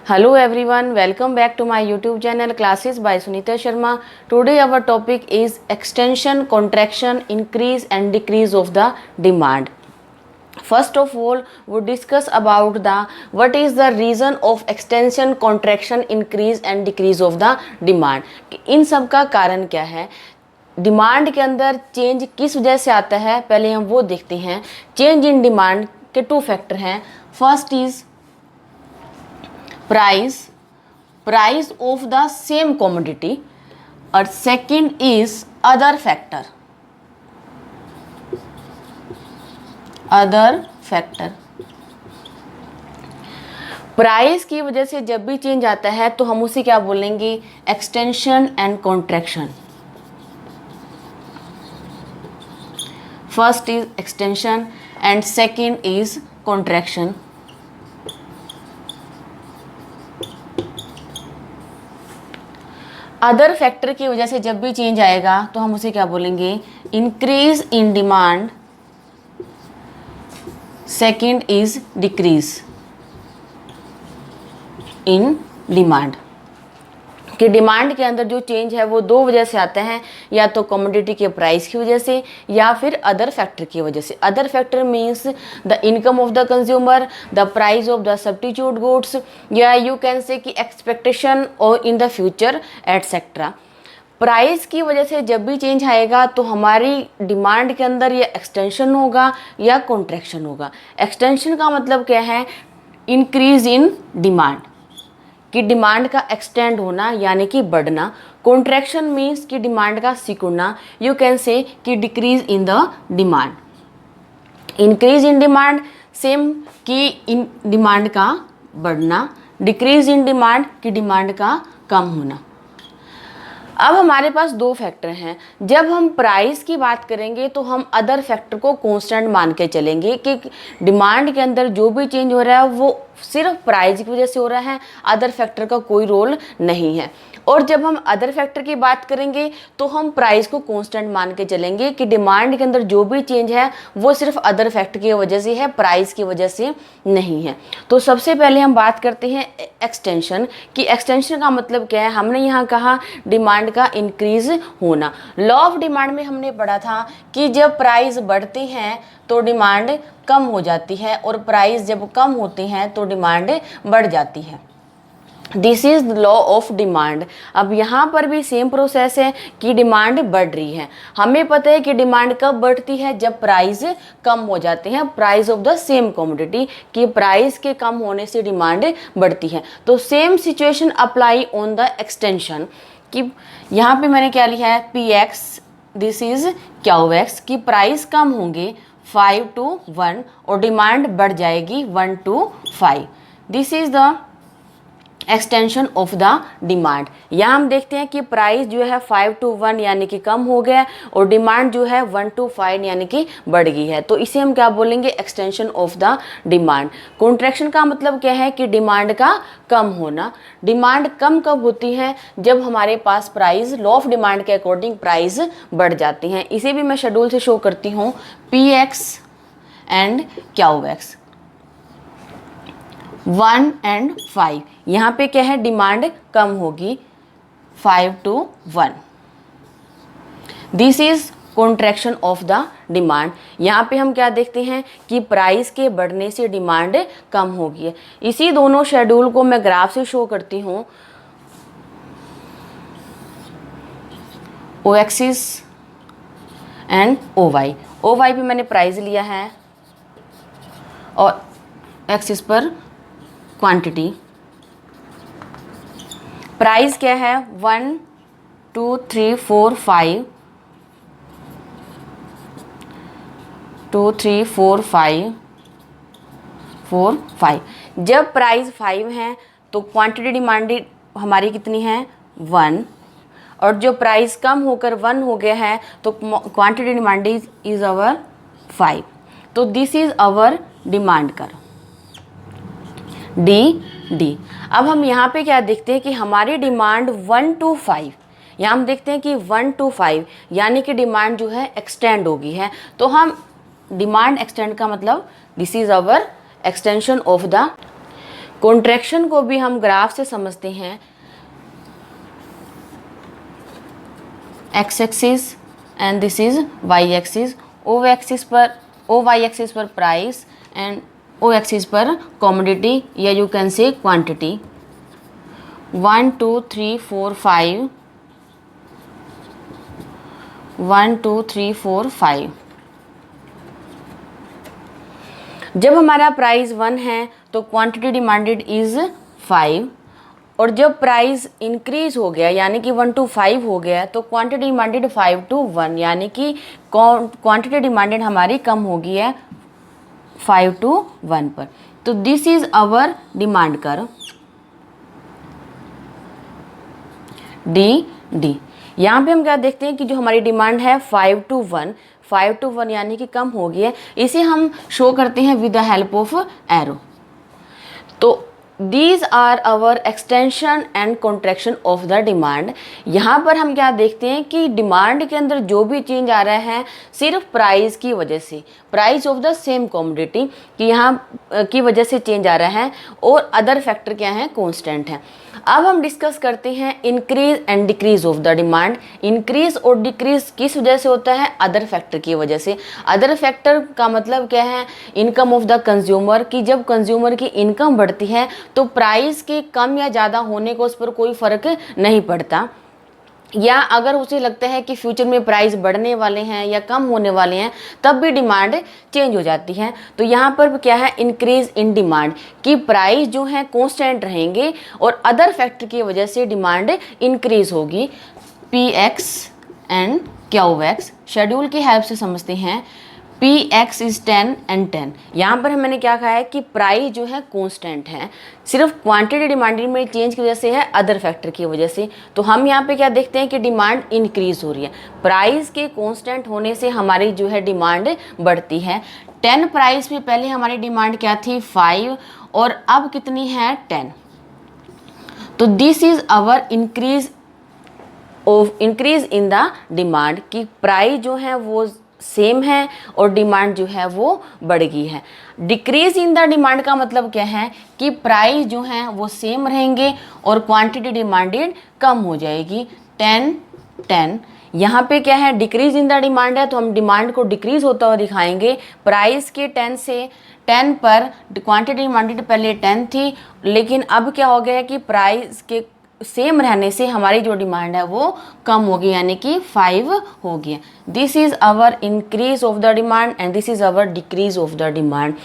Hello everyone, welcome back to my YouTube channel Classes by Sunita Sharma. Today our topic is extension, contraction, increase and decrease of the demand. First of all, we discuss about what is the reason of extension, contraction, increase and decrease of the demand. इन सब का कारण क्या है, demand के अंदर change किस वजह से आता है, पहले हम वो देखते हैं. चेंज इन डिमांड के टू फैक्टर हैं. First is price of the same commodity और second is other factor. Price की वजह से जब भी चेंज आता है तो हम उसे क्या बोलेंगे, extension and contraction. First is extension and second is contraction. Other factor की वजह से जब भी चेंज आएगा तो हम उसे क्या बोलेंगे, increase in demand, second is decrease in demand. कि डिमांड के अंदर जो चेंज है वो दो वजह से आता है, या तो कमोडिटी के प्राइस की वजह से या फिर अदर फैक्टर की वजह से. Other factor means the income of the consumer, the price of the substitute goods, या यू कैन से कि एक्सपेक्टेशन और in the future etcetera. Price की वजह से जब भी चेंज आएगा तो हमारी डिमांड के अंदर या एक्सटेंशन होगा या कॉन्ट्रैक्शन होगा. एक्सटेंशन का मतलब क्या है, इंक्रीज इन डिमांड, कि डिमांड का एक्सटेंड होना यानी कि बढ़ना. कॉन्ट्रैक्शन मीन्स कि डिमांड का सिकुड़ना. यू कैन से कि decrease in the demand. Increase in demand same कि इन डिमांड का बढ़ना, डिक्रीज इन डिमांड कि डिमांड का कम होना. अब हमारे पास दो फैक्टर हैं. जब हम प्राइस की बात करेंगे तो हम अदर फैक्टर को कांस्टेंट मान के चलेंगे कि डिमांड के अंदर जो भी चेंज हो रहा है वो सिर्फ प्राइस की वजह से हो रहा है, अदर फैक्टर का कोई रोल नहीं है. और जब हम अदर फैक्टर की बात करेंगे तो हम प्राइस को कांस्टेंट मान के चलेंगे कि डिमांड के अंदर जो भी चेंज है वो सिर्फ अदर फैक्टर की वजह से है, प्राइस की वजह से नहीं है. तो सबसे पहले हम बात करते हैं एक्सटेंशन की. एक्सटेंशन का मतलब क्या है, हमने यहाँ कहा डिमांड का इंक्रीज होना. लॉ ऑफ डिमांड में हमने पढ़ा था कि जब प्राइस बढ़ती हैं तो डिमांड कम हो जाती है और प्राइस जब कम होती हैं तो डिमांड बढ़ जाती है. This is the law of demand. अब यहाँ पर भी सेम प्रोसेस है कि डिमांड बढ़ रही है. हमें पता है कि डिमांड कब बढ़ती है, जब प्राइस कम हो जाते हैं, price of the same commodity, कि प्राइस के कम होने से डिमांड बढ़ती है. तो same situation apply on the extension. कि यहाँ पे मैंने क्या लिखा है, P x, this is Q x, की प्राइस कम होंगे 5 to 1 और डिमांड बढ़ जाएगी 1 to 5. This is the extension of the demand. यहाँ हम देखते हैं कि प्राइस जो है 5 to 1 यानी कि कम हो गया और डिमांड जो है 1 to 5 यानी कि बढ़ गई है. तो इसे हम क्या बोलेंगे, extension of the demand. Contraction का मतलब क्या है कि डिमांड का कम होना. डिमांड कम कब होती है, जब हमारे पास प्राइस लॉ ऑफ डिमांड के अकॉर्डिंग प्राइस बढ़ जाती हैं. इसे भी मैं शेड्यूल से शो करती हूँ, P x and Q x 1 and 5. यहाँ पे क्या है, डिमांड कम होगी 5 to 1. This is contraction of the demand. यहाँ पे हम क्या देखते हैं कि प्राइस के बढ़ने से डिमांड कम होगी. इसी दोनों शेड्यूल को मैं ग्राफ से शो करती हूँ. O axis and O Y. O Y पे मैंने प्राइस लिया है और एक्सिस पर क्वांटिटी. प्राइस क्या है, 1 2 3 4 5, 2 3 4 5 4 5. जब प्राइस 5 है तो क्वांटिटी डिमांडेड हमारी कितनी है, 1. और जो प्राइस कम होकर 1 हो गया है तो क्वांटिटी डिमांडेड इज अवर 5. तो this is our demand curve, D. अब हम यहाँ पे क्या देखते हैं कि हमारी डिमांड 1 to 5, यहाँ हम देखते हैं कि 1 to 5 यानी कि डिमांड जो है एक्सटेंड होगी है. तो हम डिमांड एक्सटेंड का मतलब this is our extension of the contraction को भी हम ग्राफ से समझते हैं, X axis and this is Y axis. O Y axis पर प्राइस एंड ओ एक्सिस पर कमोडिटी या यू कैन से क्वांटिटी। 1 2 3 4 5 1 2 3 4 5। जब हमारा प्राइस 1 है तो क्वांटिटी डिमांडेड इज 5, और जब प्राइस इंक्रीज हो गया यानी कि 1 to 5 हो गया तो क्वांटिटी डिमांडेड 5 to 1 यानी कि क्वांटिटी डिमांडेड हमारी कम हो गई है 5 to 1 पर। तो this is our demand curve D. यहाँ पे हम क्या देखते हैं कि जो हमारी डिमांड है 5 to 1 यानी कि कम हो गई है, इसे हम शो करते हैं with the help of arrow. तो these are our extension and contraction of the demand. यहाँ पर हम क्या देखते हैं कि डिमांड के अंदर जो भी चेंज आ रहा है सिर्फ प्राइस की वजह से, price of the same commodity कि यहाँ की वजह से चेंज आ रहा है, और अदर फैक्टर क्या है, कांस्टेंट है। अब हम डिस्कस करते हैं increase and decrease of the demand. Increase और डिक्रीज किस वजह से होता है, अदर फैक्टर की वजह से। अदर फैक्टर का मतलब क्या है, इनकम ऑफ द कंज्यूमर, कि जब कंज्यूमर की इनकम बढ़ती है तो प्राइस के कम या ज़्यादा होने को उस पर कोई फ़र्क नहीं पड़ता, या अगर उसे लगता है कि फ्यूचर में प्राइस बढ़ने वाले हैं या कम होने वाले हैं तब भी डिमांड चेंज हो जाती है। तो यहाँ पर क्या है, इंक्रीज इन डिमांड, कि प्राइस जो है कांस्टेंट रहेंगे और अदर फैक्टर की वजह से डिमांड इंक्रीज होगी। P x and Q x schedule की हेल्प से समझते हैं। P x is 10 and 10। यहाँ पर मैंने क्या कहा है कि प्राइस जो है कांस्टेंट है, सिर्फ क्वांटिटी डिमांड में चेंज की वजह से है, अदर फैक्टर की वजह से। तो हम यहाँ पे क्या देखते हैं कि डिमांड इंक्रीज हो रही है, प्राइस के कांस्टेंट होने से हमारी जो है डिमांड बढ़ती है। 10 प्राइस में पहले हमारी डिमांड क्या थी, 5, और अब कितनी है, 10। तो this is our increase in the demand, कि प्राइस जो है वो सेम है और डिमांड जो है वो बढ़ गई है। डिक्रीज इन द डिमांड का मतलब क्या है कि प्राइस जो है वो सेम रहेंगे और क्वांटिटी डिमांडेड कम हो जाएगी। 10 यहाँ पे क्या है, डिक्रीज इन द डिमांड है तो हम डिमांड को डिक्रीज होता हुआ दिखाएंगे। प्राइस के 10 से 10 पर क्वांटिटी डिमांडेड पहले 10 थी, लेकिन अब क्या हो गया है कि प्राइस के सेम रहने से हमारी जो डिमांड है वो कम होगी, यानी कि 5 हो गया। This is our increase of the demand and this is our decrease of the demand.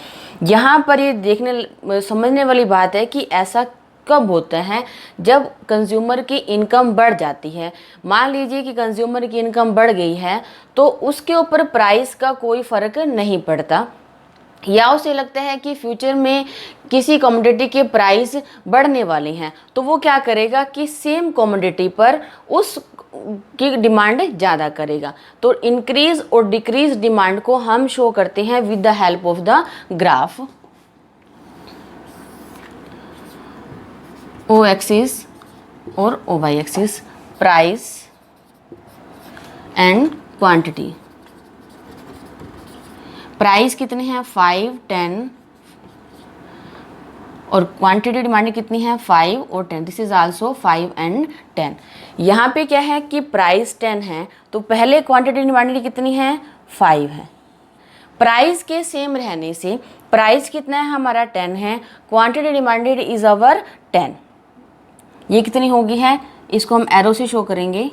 यहाँ पर ये समझने वाली बात है कि ऐसा कब होता है, जब कंज्यूमर की इनकम बढ़ जाती है। मान लीजिए कि कंज्यूमर की इनकम बढ़ गई है तो उसके ऊपर प्राइस का कोई फ़र्क नहीं पड़ता, या उसे लगता है कि फ्यूचर में किसी कमोडिटी के प्राइस बढ़ने वाले हैं तो वो क्या करेगा कि सेम कमोडिटी पर उस की डिमांड ज़्यादा करेगा। तो इंक्रीज और डिक्रीज डिमांड को हम शो करते हैं with the help of the graph. O axis और O Y axis, price and quantity. Price कितने हैं, 5, 10, और क्वांटिटी डिमांड कितनी है, 5 और 10। This is also 5 and 10। यहाँ पे क्या है कि प्राइस 10 है तो पहले क्वांटिटी डिमांड कितनी है, 5 है। प्राइस के सेम रहने से प्राइस कितना है हमारा, 10 है, क्वांटिटी डिमांडेड इज अवर 10। ये कितनी होगी है, इसको हम एरो से शो करेंगे।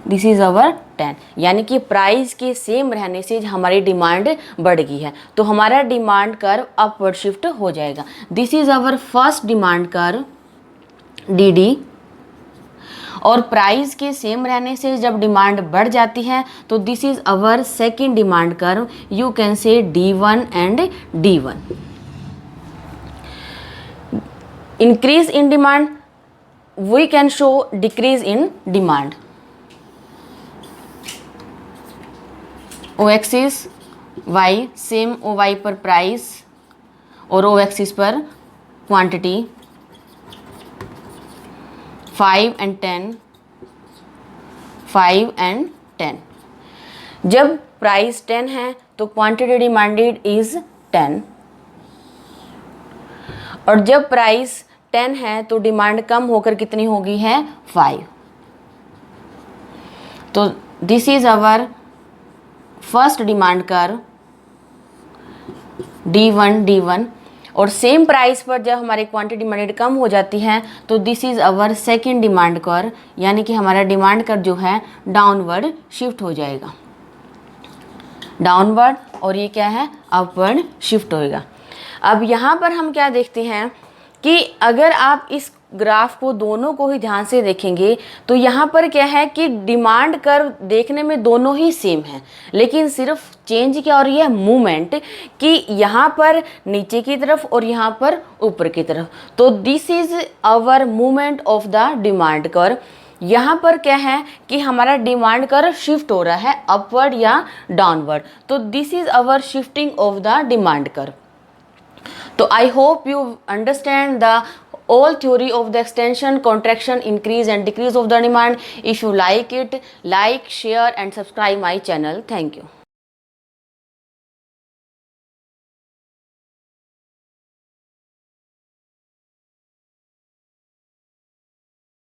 दिस इज अवर 10, यानी कि प्राइस के सेम रहने से हमारी डिमांड बढ़ गई है तो हमारा डिमांड कर्व अपवर्ड शिफ्ट हो जाएगा। This is our first demand curve D, और प्राइस के सेम रहने से जब डिमांड बढ़ जाती है तो this is our second demand curve, you can say D1 and D1। Increase in demand, we can show decrease in demand. O axis Y, same O Y पर प्राइस और ओ एक्सिस पर quantity. 5 and 10, 5 and 10। जब price 10 है तो quantity demanded is 10, और जब price 10 है तो डिमांड कम होकर कितनी होगी है 5। तो this is our first demand curve D1 और सेम प्राइस पर जब हमारी क्वांटिटी डिमांडेड कम हो जाती है तो this is our second demand curve, यानी कि हमारा डिमांड कर्व जो है डाउनवर्ड शिफ्ट हो जाएगा, डाउनवर्ड, और ये क्या है अपवर्ड शिफ्ट होएगा। अब यहाँ पर हम क्या देखते हैं कि अगर आप इस ग्राफ को दोनों को ही ध्यान से देखेंगे तो यहाँ पर क्या है कि डिमांड कर्व देखने में दोनों ही सेम है, लेकिन सिर्फ चेंज क्या हो रही है मूवमेंट, कि यहाँ पर नीचे की तरफ और यहाँ पर ऊपर की तरफ। तो this is our movement of the demand curve. यहाँ पर क्या है कि हमारा डिमांड कर्व शिफ्ट हो रहा है अपवर्ड या डाउनवर्ड, तो this is our shifting of the demand curve. So I hope you understand the all theory of the extension, contraction, increase and decrease of the demand. If you like it, like, share and subscribe my channel. Thank you.